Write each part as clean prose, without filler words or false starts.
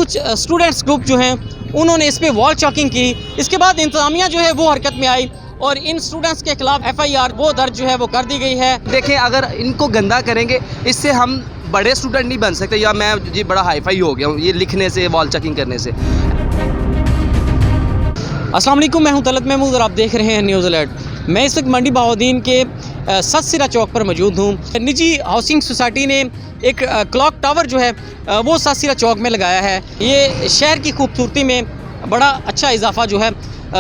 कुछ students group जो हैं उन्होंने इस पे वॉल चॉकिंग की। इसके बाद इंतज़ामिया जो है वो हरकत में आई और इन स्टूडेंट्स के खिलाफ FIR वो दर्ज जो है वो कर दी गई है। देखें, अगर इनको गंदा करेंगे इससे हम बड़े स्टूडेंट नहीं बन सकते, या मैं जी बड़ा हाईफाई हो गया हूँ ये लिखने से, वॉल चेकिंग करने से। अस्सलाम वालेकुम, मैं हूं तलत महमूद और आप देख रहे हैं न्यूज़ अलर्ट। मैं इस वक्त मंडी बहाउद्दीन के सतसिरा चौक पर मौजूद हूं। निजी हाउसिंग सोसाइटी ने एक क्लॉक टावर जो है वो सतसिरा चौक में लगाया है। ये शहर की खूबसूरती में बड़ा अच्छा इजाफा जो है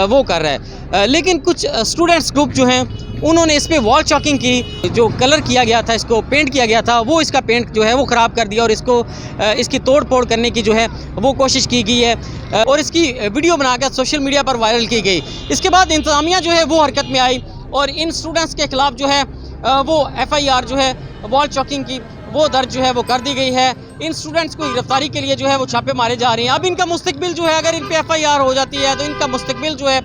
वो कर रहा है, लेकिन कुछ स्टूडेंट्स ग्रुप जो हैं उन्होंने इस पे वॉल चॉकिंग की। जो कलर किया गया था, इसको पेंट किया गया था, वो इसका पेंट जो है वो ख़राब कर दिया और इसकी तोड़ फोड़ करने की जो है वो कोशिश की गई है और इसकी वीडियो बनाकर सोशल मीडिया पर वायरल की गई। इसके बाद इंतज़ामिया जो है वो हरकत में आई और इन स्टूडेंट्स के खिलाफ जो है वो FIR जो है वॉल चॉकिंग की वो दर्ज जो है वो कर दी गई है। इन स्टूडेंट्स को गिरफ्तारी के लिए जो है वो छापे मारे जा रहे हैं। अब इनका मुस्तकबिल जो है, अगर इन पे FIR हो जाती है तो इनका मुस्तकबिल जो है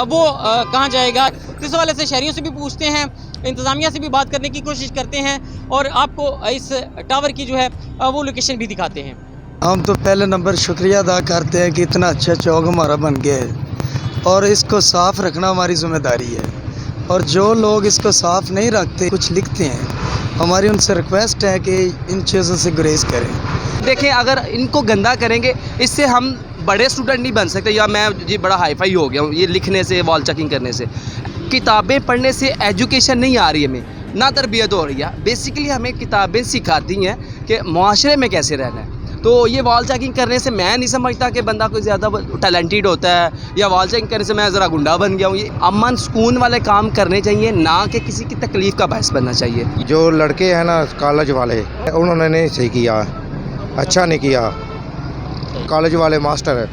वो कहाँ जाएगा। इस हवाले से शहरियों से भी पूछते हैं, इंतज़ामिया से भी बात करने की कोशिश करते हैं और आपको इस टावर की जो है वो लोकेशन भी दिखाते हैं। हम तो पहले नंबर शुक्रिया अदा करते हैं कि इतना अच्छा चौक हमारा बन गया है और इसको साफ़ रखना हमारी ज़िम्मेदारी है। और जो लोग इसको साफ़ नहीं रखते, कुछ लिखते हैं, हमारी उनसे रिक्वेस्ट है कि इन चीज़ों से गुरेज करें। देखें, अगर इनको गंदा करेंगे इससे हम बड़े स्टूडेंट नहीं बन सकते, या मैं जी बड़ा हाईफाई हो गया हूँ ये लिखने से, वॉल चेकिंग करने से। किताबें पढ़ने से एजुकेशन नहीं आ रही है, हमें ना तरबियत हो रही है। बेसिकली हमें किताबें सिखाती हैं कि माशरे में कैसे रहना है। तो ये वॉल चेकिंग करने से मैं नहीं समझता कि बंदा कोई ज़्यादा टैलेंटेड होता है, या वॉल चेकिंग करने से मैं ज़रा गुंडा बन गया हूँ। ये अमन सुकून वाले काम करने चाहिए, ना कि किसी की तकलीफ़ का बायस बनना चाहिए। जो लड़के हैं ना कॉलेज वाले, उन्होंने नहीं सही किया, अच्छा नहीं किया। कॉलेज वाले मास्टर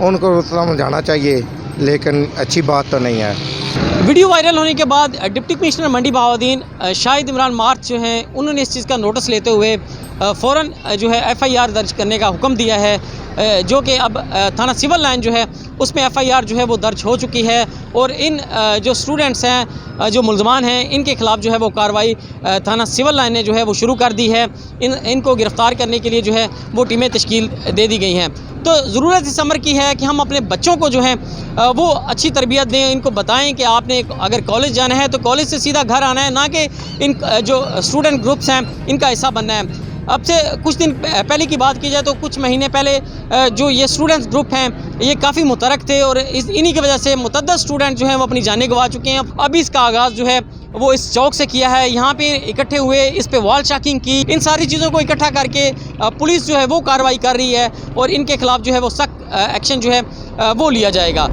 उनको समझाना चाहिए, लेकिन अच्छी बात तो नहीं है। वीडियो वायरल होने के बाद डिप्टी कमिश्नर मंडी बहाउद्दीन शाहिद इमरान मार्च जो हैं उन्होंने इस चीज़ का नोटिस लेते हुए फ़ौरन जो है FIR दर्ज करने का हुक्म दिया है, जो कि अब थाना सिविल लाइन जो है उसमें FIR जो है वो दर्ज हो चुकी है और इन जो स्टूडेंट्स हैं, जो मुल्ज़मान हैं, इनके ख़िलाफ़ जो है वो कार्रवाई थाना सिविल लाइन ने जो है वो शुरू कर दी है। इनको गिरफ़्तार करने के लिए जो है वो टीमें तश्कील दे दी गई हैं। तो ज़रूरत इस अमर की है कि हम अपने बच्चों को जो है वो अच्छी तरबियत दें, इनको बताएं कि आपने अगर कॉलेज जाना है तो कॉलेज से सीधा घर आना है, ना कि इन जो स्टूडेंट ग्रुप्स हैं इनका हिस्सा बनना है। अब से कुछ दिन पहले की बात की जाए तो कुछ महीने पहले जो ये स्टूडेंट्स ग्रुप हैं ये काफ़ी मुतरक थे और इन्हीं की वजह से मुतअद्दिद स्टूडेंट जो हैं वो अपनी जानें गंवा चुके हैं। अभी इसका आगाज़ जो है वो इस चौक से किया है। यहाँ पे इकट्ठे हुए, इस पे वॉल चेकिंग की, इन सारी चीज़ों को इकट्ठा करके पुलिस जो है वो कार्रवाई कर रही है और इनके खिलाफ़ जो है वो सख्त एक्शन जो है वो लिया जाएगा।